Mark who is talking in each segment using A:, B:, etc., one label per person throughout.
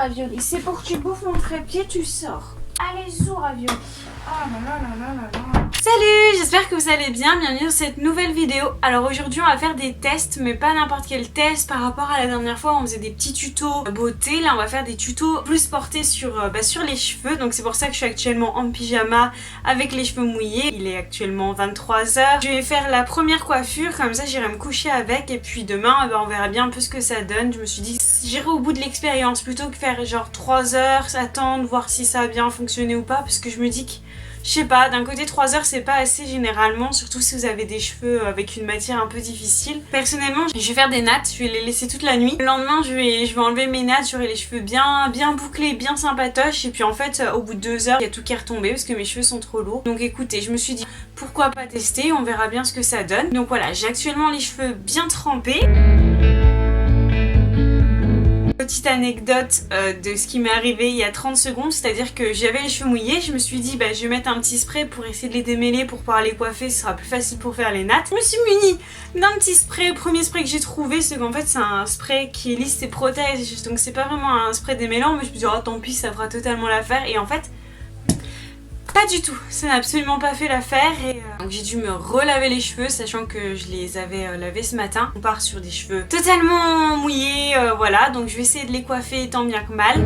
A: ravioli. C'est pour que tu bouffes mon trépied, tu sors. Allez, sous ravioli. Oh là là là là là là.
B: Salut, j'espère que vous allez bien, bienvenue dans cette nouvelle vidéo. Alors aujourd'hui on va faire des tests, mais pas n'importe quel test. Par rapport à la dernière fois on faisait des petits tutos beauté, là on va faire des tutos plus portés sur les cheveux. Donc c'est pour ça que je suis actuellement en pyjama avec les cheveux mouillés. Il est actuellement 23 h. Je vais faire la première coiffure, comme ça j'irai me coucher avec. Et puis demain on verra bien un peu ce que ça donne. Je me suis dit j'irai au bout de l'expérience plutôt que faire genre 3 heures, attendre, voir si ça a bien fonctionné ou pas. Parce que je me dis que je sais pas, d'un côté 3 heures c'est pas assez généralement, surtout si vous avez des cheveux avec une matière un peu difficile. Personnellement, je vais faire des nattes, je vais les laisser toute la nuit. Le lendemain, je vais enlever mes nattes, j'aurai les cheveux bien bouclés, bien sympatoches. Et puis en fait, au bout de 2 heures, il y a tout qui est retombé parce que mes cheveux sont trop lourds. Donc écoutez, je me suis dit, pourquoi pas tester, on verra bien ce que ça donne. Donc voilà, j'ai actuellement les cheveux bien trempés. Petite anecdote de ce qui m'est arrivé il y a 30 secondes, c'est-à-dire que j'avais les cheveux mouillés, je me suis dit bah je vais mettre un petit spray pour essayer de les démêler pour pouvoir les coiffer, ce sera plus facile pour faire les nattes. Je me suis munie d'un petit spray, le premier spray que j'ai trouvé, c'est qu'en fait c'est un spray qui lisse et protège, donc c'est pas vraiment un spray démêlant, mais je me suis dit oh tant pis ça fera totalement l'affaire, et en fait pas du tout, ça n'a absolument pas fait l'affaire. Et donc j'ai dû me relaver les cheveux, sachant que je les avais lavés ce matin. On part sur des cheveux totalement mouillés, voilà, donc je vais essayer de les coiffer tant bien que mal.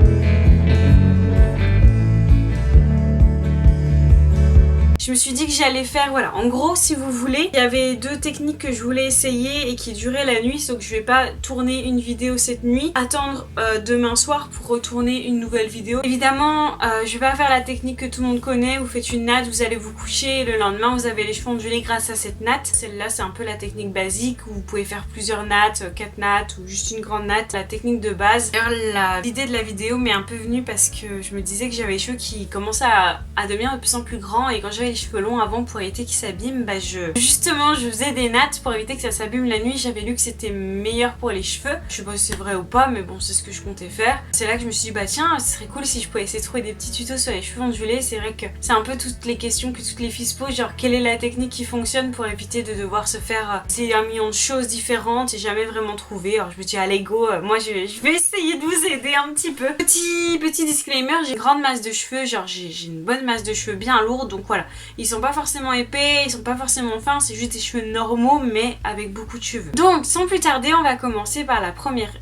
B: Je me suis dit que j'allais faire, voilà, en gros si vous voulez, il y avait 2 techniques que je voulais essayer et qui duraient la nuit, sauf que je vais pas tourner une vidéo cette nuit, attendre demain soir pour retourner une nouvelle vidéo. Évidemment, je vais pas faire la technique que tout le monde connaît, vous faites une natte, vous allez vous coucher, et le lendemain vous avez les cheveux ondulés grâce à cette natte. Celle-là c'est un peu la technique basique où vous pouvez faire plusieurs nattes, 4 nattes ou juste une grande natte, la technique de base. D'ailleurs l'idée de la vidéo m'est un peu venue parce que je me disais que j'avais les cheveux qui commençaient à devenir de plus en plus grands, et quand j'avais les cheveux longs avant pour éviter qu'ils s'abîment, bah justement je faisais des nattes pour éviter que ça s'abîme la nuit. J'avais lu que c'était meilleur pour les cheveux, je sais pas si c'est vrai ou pas, mais bon c'est ce que je comptais faire. C'est là que je me suis dit bah tiens ce serait cool si je pouvais essayer de trouver des petits tutos sur les cheveux ondulés. C'est vrai que c'est un peu toutes les questions que toutes les filles se posent, genre quelle est la technique qui fonctionne pour éviter de devoir se faire c'est 1 million de choses différentes et jamais vraiment trouvé. Alors je me dis allez go, moi je vais essayer de vous aider un petit peu. Petit disclaimer, j'ai une grande masse de cheveux, genre j'ai une bonne masse de cheveux bien lourde, donc voilà, ils sont pas forcément épais, ils sont pas forcément fins, c'est juste des cheveux normaux mais avec beaucoup de cheveux. Donc sans plus tarder, on va commencer par la première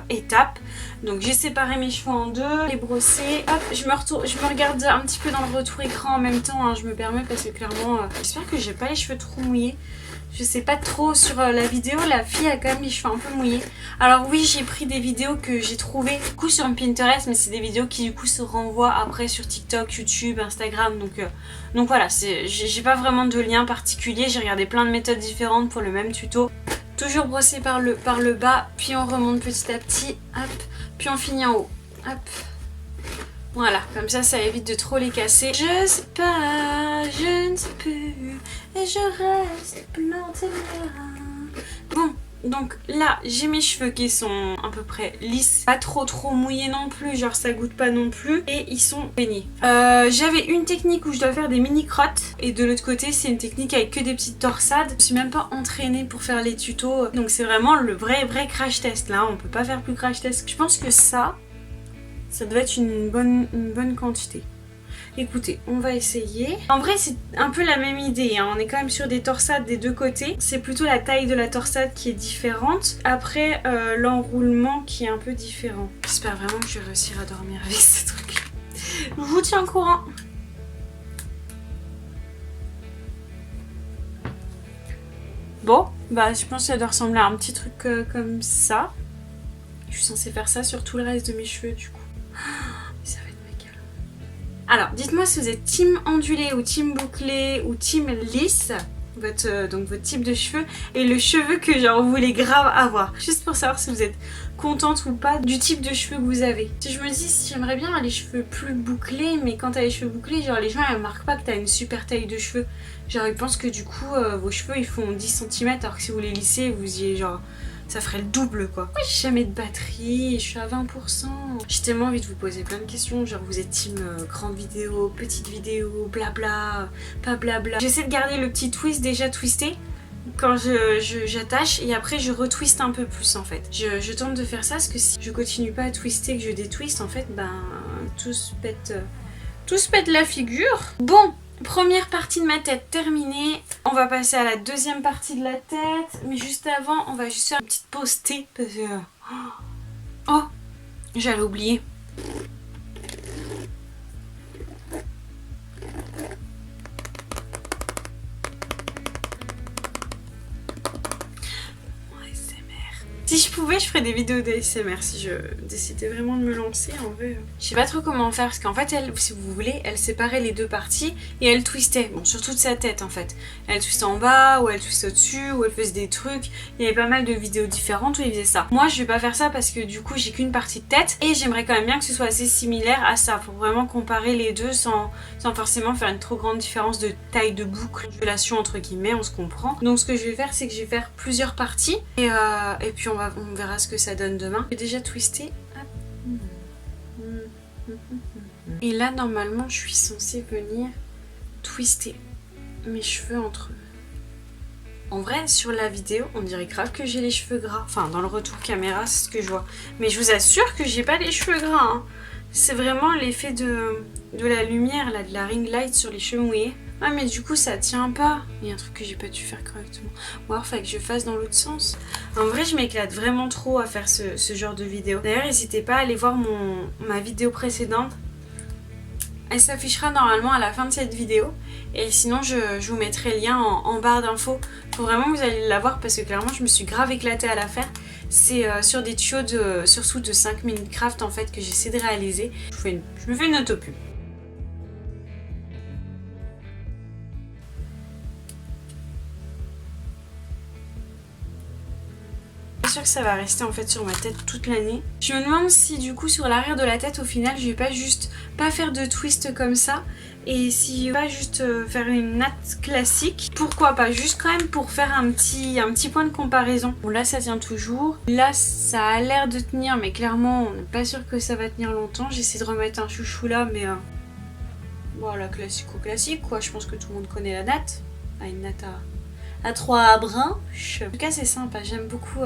B: étape. Donc j'ai séparé mes cheveux en 2, les brosser. Hop, je me regarde un petit peu dans le retour écran en même temps, hein, je me permets parce que clairement, j'espère que j'ai pas les cheveux trop mouillés. Je sais pas trop sur la vidéo, la fille a quand même les cheveux un peu mouillés. Alors oui, j'ai pris des vidéos que j'ai trouvées du coup sur Pinterest, mais c'est des vidéos qui du coup se renvoient après sur TikTok, YouTube, Instagram. Donc voilà, j'ai pas vraiment de lien particulier. J'ai regardé plein de méthodes différentes pour le même tuto. Toujours brosser par le bas, puis on remonte petit à petit, hop, puis on finit en haut, hop. Voilà, comme ça évite de trop les casser. Je sais pas, je ne sais plus, et je reste plantée là. Bon, donc là, j'ai mes cheveux qui sont à peu près lisses, pas trop mouillés non plus, genre ça goûte pas non plus, et ils sont peignés. J'avais une technique où je dois faire des mini crottes, et de l'autre côté, c'est une technique avec que des petites torsades. Je suis même pas entraînée pour faire les tutos, donc c'est vraiment le vrai crash test là, on peut pas faire plus crash test. Je pense que ça doit être une bonne quantité. Écoutez, on va essayer. En vrai, c'est un peu la même idée, hein. On est quand même sur des torsades des 2 côtés. C'est plutôt la taille de la torsade qui est différente. Après, l'enroulement qui est un peu différent. J'espère vraiment que je vais réussir à dormir avec ce truc. Je vous tiens au courant. Bon, bah je pense que ça doit ressembler à un petit truc comme ça. Je suis censée faire ça sur tout le reste de mes cheveux du coup. Ça va être méga. Alors, dites-moi si vous êtes team ondulé ou team bouclé ou team lisse, donc votre type de cheveux, et le cheveu que genre vous voulez grave avoir. Juste pour savoir si vous êtes contente ou pas du type de cheveux que vous avez. Si je me dis, j'aimerais bien avoir les cheveux plus bouclés, mais quand t'as les cheveux bouclés, genre les gens ils remarquent pas que t'as une super taille de cheveux. Genre ils pensent que du coup vos cheveux ils font 10 cm, alors que si vous les lissez, vous y êtes genre... ça ferait le double quoi. Moi j'ai jamais de batterie, je suis à 20%. J'ai tellement envie de vous poser plein de questions, genre vous êtes team grande vidéo, petite vidéo, blabla, pas blabla. J'essaie de garder le petit twist déjà twisté, quand j'attache et après je retwiste un peu plus en fait. Je tente de faire ça parce que si je continue pas à twister, que je détwiste en fait, ben tout se pète la figure. Bon, première partie de ma tête terminée. On va passer à la deuxième partie de la tête. Mais juste avant, on va juste faire une petite pause thé parce que... Oh, j'allais oublier. Si je pouvais, je ferais des vidéos d'ASMR si je décidais vraiment de me lancer en vrai. Je sais pas trop comment faire parce qu'en fait, elle, si vous voulez, elle séparait les deux parties et elle twistait. Bon, sur toute sa tête en fait. Elle twistait en bas ou elle twistait au-dessus ou elle faisait des trucs. Il y avait pas mal de vidéos différentes où elle faisait ça. Moi, je vais pas faire ça parce que du coup, j'ai qu'une partie de tête et j'aimerais quand même bien que ce soit assez similaire à ça pour vraiment comparer les deux sans forcément faire une trop grande différence de taille de boucle, ondulation entre guillemets, on se comprend. Donc, ce que je vais faire, c'est que je vais faire plusieurs parties et puis on verra ce que ça donne demain. J'ai déjà twisté. Et là, normalement, je suis censée venir twister mes cheveux entre eux. En vrai, sur la vidéo, on dirait grave que j'ai les cheveux gras. Enfin, dans le retour caméra, c'est ce que je vois. Mais je vous assure que j'ai pas les cheveux gras. Hein. C'est vraiment l'effet de la lumière, là, de la ring light sur les cheveux mouillés. Ah mais du coup ça tient pas. Il y a un truc que j'ai pas dû faire correctement. Ou alors fallait que je fasse dans l'autre sens. En vrai je m'éclate vraiment trop à faire ce genre de vidéo. D'ailleurs n'hésitez pas à aller voir ma vidéo précédente. Elle s'affichera normalement à la fin de cette vidéo. Et sinon je vous mettrai le lien en barre d'infos. Faut vraiment que vous allez la voir parce que clairement je me suis grave éclatée à la faire. C'est sur des tuyaux surtout de 5 minutes craft en fait que j'essaie de réaliser. Je me fais une autopub. Sûr que ça va rester en fait sur ma tête toute l'année. Je me demande si du coup sur l'arrière de la tête au final je vais pas faire de twist comme ça et si je vais pas juste faire une natte classique. Pourquoi pas, juste quand même pour faire un petit point de comparaison. Bon là ça tient toujours, là ça a l'air de tenir mais clairement on n'est pas sûr que ça va tenir longtemps. J'essaie de remettre un chouchou là mais voilà, classique quoi. Je pense que tout le monde connaît la natte. Une natte à 3 branches. En tout cas c'est sympa, j'aime beaucoup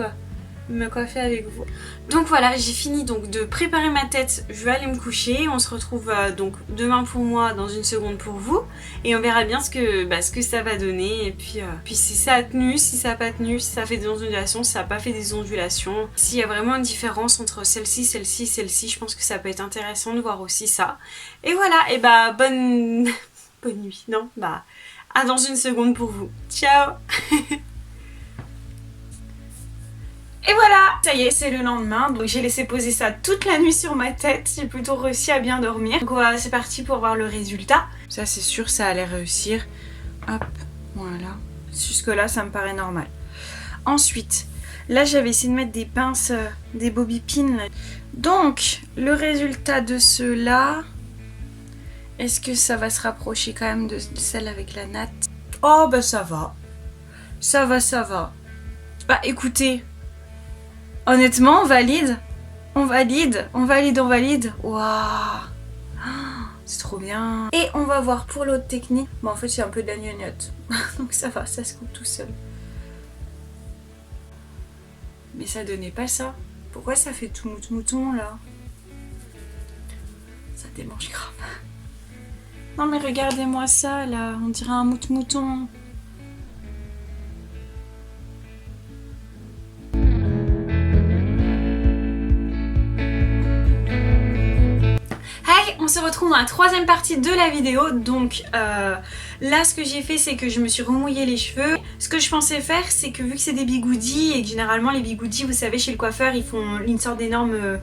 B: me coiffer avec vous. Donc voilà, j'ai fini donc de préparer ma tête, je vais aller me coucher. On se retrouve donc demain pour moi, dans une seconde pour vous. Et on verra bien ce que ça va donner. Et puis si ça a tenu, si ça n'a pas tenu, si ça a fait des ondulations, si ça n'a pas fait des ondulations. S'il y a vraiment une différence entre celle-ci, celle-ci, celle-ci, je pense que ça peut être intéressant de voir aussi ça. Et voilà, et bonne nuit. Non, à dans une seconde pour vous. Ciao. Et voilà, ça y est, c'est le lendemain, donc j'ai laissé poser ça toute la nuit sur ma tête, j'ai plutôt réussi à bien dormir. Donc voilà, c'est parti pour voir le résultat. Ça c'est sûr, ça allait réussir. Hop, voilà. Jusque là, ça me paraît normal. Ensuite, là j'avais essayé de mettre des pinces, des bobby pins. Donc, le résultat de ceux-là, est-ce que ça va se rapprocher quand même de celle avec la natte? Oh ça va. Ça va. Écoutez... Honnêtement, on valide. Waouh, c'est trop bien. Et on va voir pour l'autre technique. Bon, en fait, c'est un peu de la gnognotte. Donc ça va, ça se coupe tout seul. Mais ça donnait pas ça. Pourquoi ça fait tout mouton là? Ça démange grave. Non mais regardez-moi ça là, on dirait un mouton. On se retrouve dans la troisième partie de la vidéo. Donc là ce que j'ai fait c'est que je me suis remouillé les cheveux. Ce que je pensais faire c'est que vu que c'est des bigoudis et que généralement les bigoudis vous savez chez le coiffeur ils font une sorte d'énorme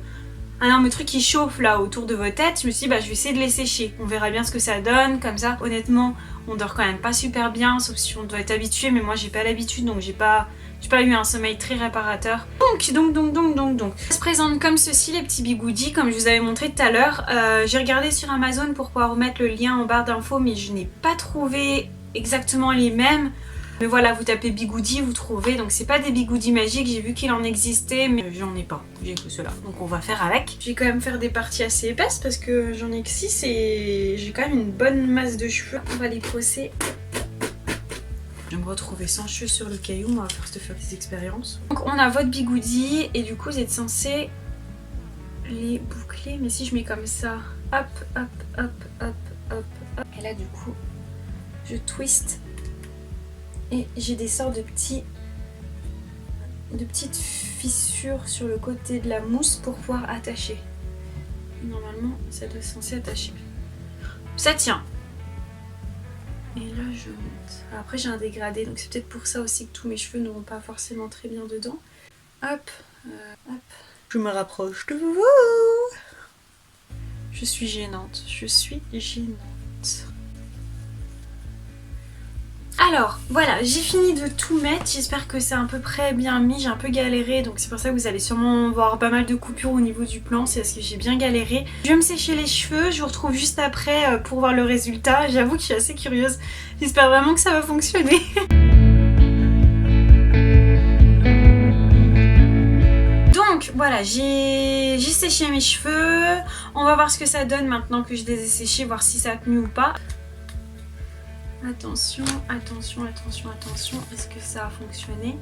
B: truc qui chauffe là autour de votre tête. Je me suis dit je vais essayer de les sécher. On verra bien ce que ça donne comme ça. Honnêtement on dort quand même pas super bien sauf si on doit être habitué mais moi j'ai pas l'habitude donc j'ai pas eu un sommeil très réparateur. Donc. Ça se présente comme ceci les petits bigoudis comme je vous avais montré tout à l'heure. J'ai regardé sur Amazon pour pouvoir remettre le lien en barre d'infos mais je n'ai pas trouvé exactement les mêmes. Mais voilà, vous tapez bigoudis, vous trouvez. Donc c'est pas des bigoudis magiques, j'ai vu qu'il en existait mais j'en ai pas. J'ai que ceux-là. Donc on va faire avec. Je vais quand même faire des parties assez épaisses parce que j'en ai que 6 et j'ai quand même une bonne masse de cheveux. On va les brosser. Je vais me retrouver sans cheveux sur le caillou, on va faire des expériences. Donc on a votre bigoudi et du coup vous êtes censé les boucler. Mais si je mets comme ça, hop, hop, hop, hop, hop, hop. Et là du coup, je twist et j'ai des sortes de petites fissures sur le côté de la mousse pour pouvoir attacher. Normalement, ça doit être censé attacher. Ça tient. Et là, je monte. Après, j'ai un dégradé, donc c'est peut-être pour ça aussi que tous mes cheveux ne vont pas forcément très bien dedans. Hop, hop. Je me rapproche de vous. Je suis gênante. Je suis gênante. Alors voilà, j'ai fini de tout mettre, j'espère que c'est à peu près bien mis, j'ai un peu galéré donc c'est pour ça que vous allez sûrement voir pas mal de coupures au niveau du plan, c'est parce que j'ai bien galéré. Je vais me sécher les cheveux, je vous retrouve juste après pour voir le résultat, j'avoue que je suis assez curieuse, j'espère vraiment que ça va fonctionner. Donc voilà, j'ai séché mes cheveux, on va voir ce que ça donne maintenant que je les ai séchés, voir si ça a tenu ou pas. Attention, attention, attention, attention, est-ce que ça a fonctionné?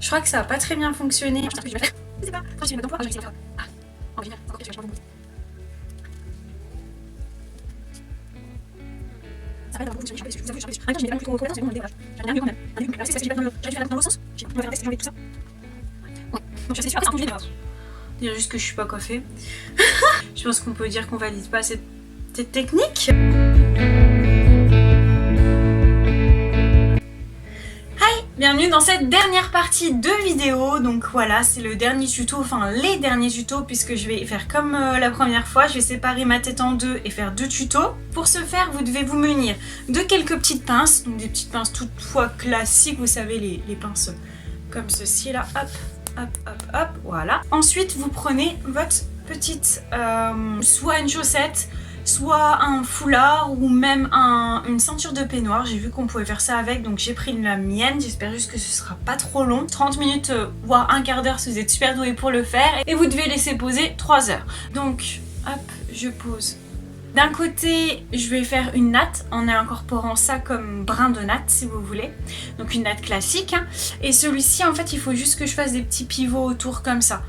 B: Je crois que ça n'a pas très bien fonctionné. Je sais pas. Dire juste que je suis pas coiffée. Je pense qu'on peut dire qu'on valide pas cette technique. Hi, bienvenue dans cette dernière partie de vidéo. Donc voilà, c'est le dernier tuto, enfin les derniers tutos, puisque je vais faire comme la première fois, je vais séparer ma tête en deux et faire deux tutos. Pour ce faire, vous devez vous munir de quelques petites pinces, donc des petites pinces toutefois classiques, vous savez les pinces comme ceci là, hop. Hop, hop, hop, voilà. Ensuite, vous prenez votre petite, soit une chaussette, soit un foulard ou même une ceinture de peignoir. J'ai vu qu'on pouvait faire ça avec, donc j'ai pris la mienne. J'espère juste que ce sera pas trop long. 30 minutes, voire un quart d'heure si vous êtes super doué pour le faire. Et vous devez laisser poser 3 heures. Donc, hop, je pose. D'un côté, je vais faire une natte en incorporant ça comme brin de natte si vous voulez. Donc une natte classique. Hein. Et celui-ci, en fait, il faut juste que je fasse des petits pivots autour comme ça.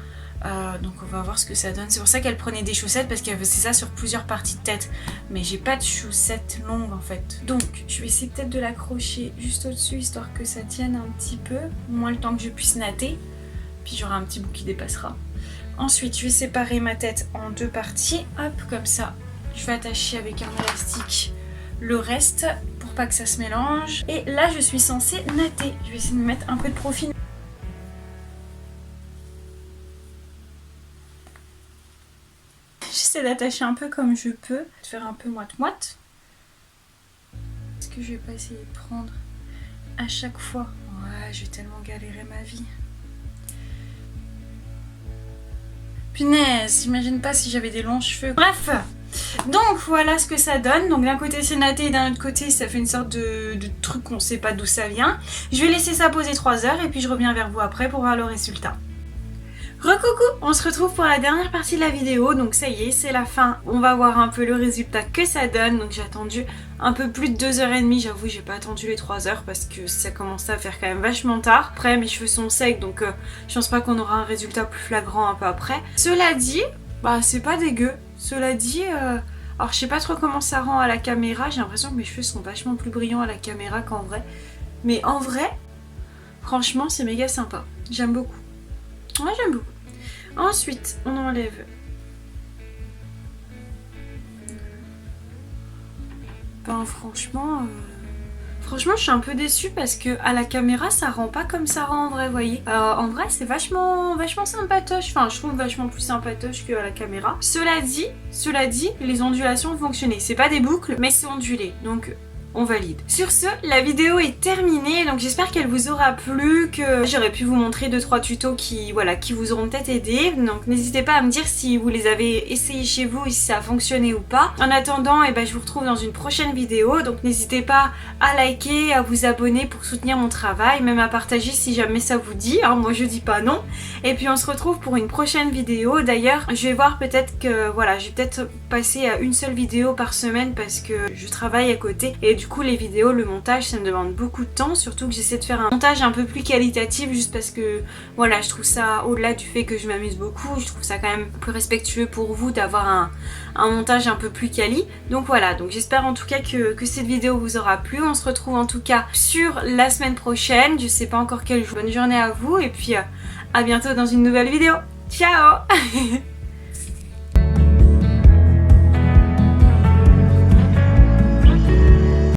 B: Donc on va voir ce que ça donne. C'est pour ça qu'elle prenait des chaussettes parce qu'elle faisait ça sur plusieurs parties de tête. Mais j'ai pas de chaussettes longues en fait. Donc je vais essayer peut-être de l'accrocher juste au-dessus histoire que ça tienne un petit peu. Au moins le temps que je puisse natter. Puis j'aurai un petit bout qui dépassera. Ensuite, je vais séparer ma tête en deux parties. Hop, comme ça. Je vais attacher avec un élastique le reste pour pas que ça se mélange. Et là, je suis censée natter. Je vais essayer de me mettre un peu de profil. J'essaie d'attacher un peu comme je peux. De faire un peu moite-moite. Est-ce que je vais pas essayer de prendre à chaque fois? Ouais, je vais tellement galérer ma vie. Punaise, j'imagine pas si j'avais des longs cheveux. Bref, donc voilà ce que ça donne. Donc d'un côté c'est natté et d'un autre côté ça fait une sorte de truc qu'on sait pas d'où ça vient. Je vais laisser ça poser 3 heures et puis je reviens vers vous après pour voir le résultat. Recoucou, on se retrouve pour la dernière partie de la vidéo, donc ça y est, c'est la fin. On va voir un peu le résultat que ça donne. Donc j'ai attendu un peu plus de 2h30, j'avoue j'ai pas attendu les 3 heures parce que ça commençait à faire quand même vachement tard. Après mes cheveux sont secs donc je pense pas qu'on aura un résultat plus flagrant un peu après. Cela dit, bah c'est pas dégueu. Cela dit, alors je sais pas trop comment ça rend à la caméra, j'ai l'impression que mes cheveux sont vachement plus brillants à la caméra qu'en vrai. Mais en vrai, franchement c'est méga sympa, j'aime beaucoup. Ouais, j'aime beaucoup. Ensuite, on enlève. Ben franchement, je suis un peu déçue parce que à la caméra ça rend pas comme ça rend en vrai, vous voyez. En vrai c'est vachement sympatoche, enfin je trouve vachement plus sympatoche qu'à la caméra. Cela dit, les ondulations ont fonctionné. C'est pas des boucles, mais c'est ondulé. Donc on valide. Sur ce, la vidéo est terminée, donc j'espère qu'elle vous aura plu, que j'aurais pu vous montrer 2-3 tutos qui vous auront peut-être aidé. Donc n'hésitez pas à me dire si vous les avez essayés chez vous et si ça a fonctionné ou pas. En attendant, je vous retrouve dans une prochaine vidéo, donc n'hésitez pas à liker, à vous abonner pour soutenir mon travail, même à partager si jamais ça vous dit, hein, moi je dis pas non. Et puis on se retrouve pour une prochaine vidéo. D'ailleurs, je vais voir peut-être que je vais peut-être passer à une seule vidéo par semaine parce que je travaille à côté et du coup les vidéos, le montage, ça me demande beaucoup de temps, surtout que j'essaie de faire un montage un peu plus qualitatif juste parce que je trouve ça, au-delà du fait que je m'amuse beaucoup, je trouve ça quand même plus respectueux pour vous d'avoir un montage un peu plus quali. Donc voilà, donc j'espère en tout cas que cette vidéo vous aura plu. On se retrouve en tout cas sur la semaine prochaine, je sais pas encore quel jour. Bonne journée à vous et puis à bientôt dans une nouvelle vidéo. Ciao.